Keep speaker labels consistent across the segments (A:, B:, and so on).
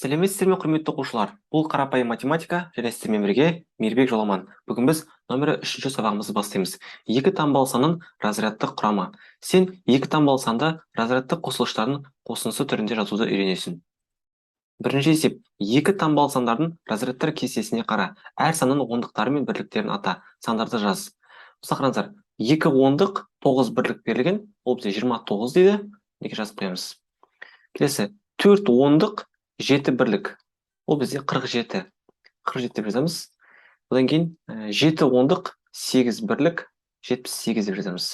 A: Сәлеметсіздер ме, құрметті оқушылар? Бұл қарапайым математика және сіздермен бірге Мейірбек Жоламан. Бүгін біз нөмірі 3-ші сабағымызды бастаймыз. Екі таңбалы санның разрядтық құрамы. Сен екі таңбалы санды разрядтық қосылыштардың қосындысы түрінде жазуды үйренесің. Бірінші есеп, екі таңбалы сандардың разрядтар кестесіне қара. Әр санның ондықтары мен бірліктерін ата. Сандарды жаз. Мысалы қараңыздар, 2 ондық 9 бірлік берілген, ол бізде 29 дейді. Неге жазып қоямыз. Келесі, 4 ондық 7 бірлік. Ол бізде 47. 47 деп жазамыз. Одан кейін 7 ондық 8 бірлік 78 деп жазамыз.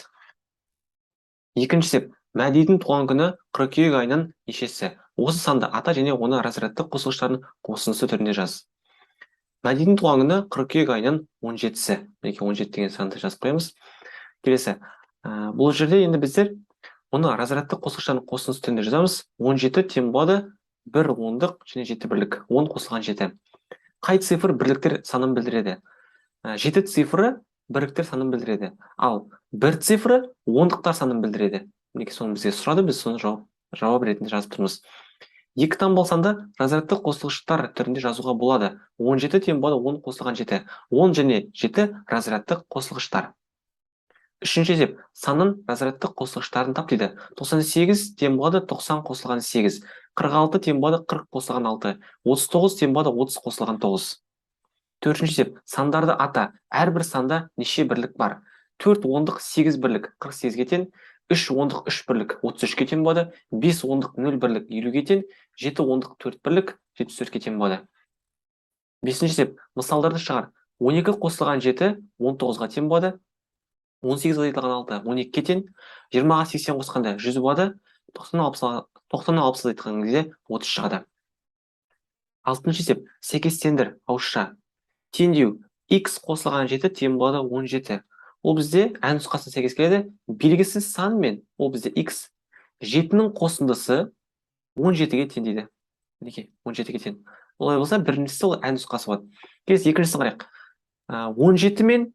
A: Екінші есеп, Мәдидің туған күні қыркүйек айының нешесі? Осы санды ата және оны разрядтық қосылыштардың қосындысы түрінде жаз. Мәдидің туған күні қыркүйек айының 17-сі. Мінекей 17 деген санды жазып қоямыз. Келесі, бұл жерде енді біздер оны разрядтық қосылыштардың қосындысы түрінде жазамыз. 17 тең болады 1 ондық және 7 бірлік. 10 қосылған 7. Қай цифр бірліктер санын білдіреді? 7 цифры бірліктер санын білдіреді. Ал 1 цифры ондықтар санын білдіреді. Мінекей соны бізге сұрады, біз соны жауап ретінде жазып тұрмыз. Екі таңбалы санды разрядтық қосылыштар түрінде жазуға болады. 17 тең болады 10 қосылған 7. 10 және 7 разрядтық қосылғыштар. Үшінші есеп, санның разрядтық қосылғыштарын тап дейді. 98 тең болады 90 қосылған 8. 46 тең болады 40 қосылған 6. 39 тең болады 30 қосылған 9. Төртінші есеп, сандарды ата. Әрбір санда неше бірлік бар? 4 ондық 8 бірлік 48-ге тең, 3 ондық 3 бірлік 33-ге тең болады, 5 ондық 0 бірлік 50-ге тең, 7 ондық 4 бірлік 74-ге тең болады. Бесінші есеп, мысалдарды шығар. 12 қосылған 7 19-ға тең болады. 18 азайтылған 6 12-ге тең, 20-ға 80 қосқанда 100 болады, 90-ға 60 азайтылған кезде 30 шығады. Алтыншы есеп, сәйкестендір, ауызша. Теңдеу, x қосылған 7 тең болады 17. Ол бізде ән нұсқасына сәйкес келеді. Белгісіз сан мен ол бізде x. 7-нің қосындысы 17-ге тең дейді. Мінекей, 17-ге тең. Олай болса, біріншісі ол ән нұсқасы болады. Келесі екіншісін қарайық. 17 мен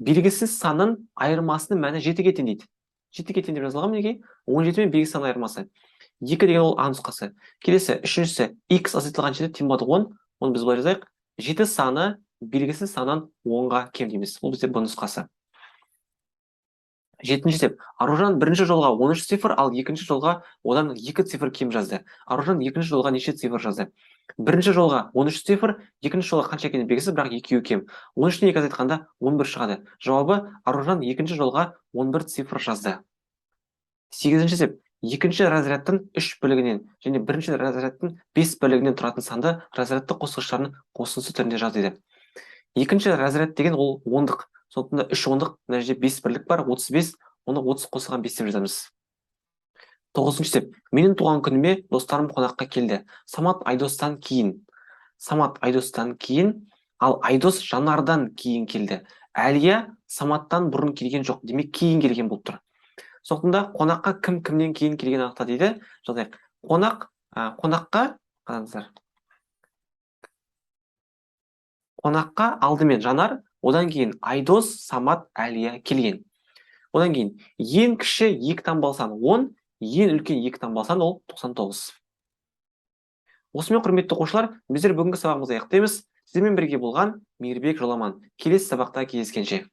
A: белгісіз санның айырмасының мәні 7-ге тең дейді. 7-ге тең деп жазылған, мінекей. 17 мен белгісіз санның айырмасы. 2 деген ол а нұсқасы. Келесі үшіншісі x азайтылған 7 тең болады 10. Оны біз былай жазайық. 7 саны белгісіз саннан 10-ға кем дейміз. Ол бізде б нұсқасы. Жетінші есеп. Аружан бірінші жолға 13 цифр, ал екінші жолға одан 2 цифр кем жазды. Аружан екінші жолға неше цифр жазды? Бірінші жолға 13 цифр, екінші жолға қанша екені белгісіз, бірақ 2 кем. 13-не 2 азайтқанда 11 шығады. Жауабы, Аружан екінші жолға 11 цифр жазды. Сегізінші есеп. Екінші разрядтың 3 бөлігінен және бірінші разрядтың 5 бөлігінен тұратын санды разрядтық қосылғыштардың қосындысы түрінде жаз дейді. Екінші разряд деген ол ондық. Сондықтан 3 ондық, мына жерде 5 бірлік бар, 35, оны 30 қосылған 5 деп жазамыз. Тоғызыншы есеп. Менің туған күніме достарым қонаққа келді. Самат Айдостан кейін. Самат Айдостан кейін, ал Айдос Жанардан кейін келді. Әлия Саматтан бұрын келген жоқ, демек кейін келген болып тұр. Сондықтан қонаққа кім кімнен кейін келген анықта дейді. Жазайық. Қонаққа, қараңыздар. Қонаққа алдымен Жанар, одан кейін Айдос, Самат, Әлия келген. Одан кейін ең кіші 2 таңбалы сан 10, ең үлкен 2 таңбалы сан ол 99. Осымен құрметті оқушылар, біздер бүгінгі сабағымызды аяқтаймыз. Сіздермен бірге болған Мейірбек Жоламан. Келесі сабақта кездескенше.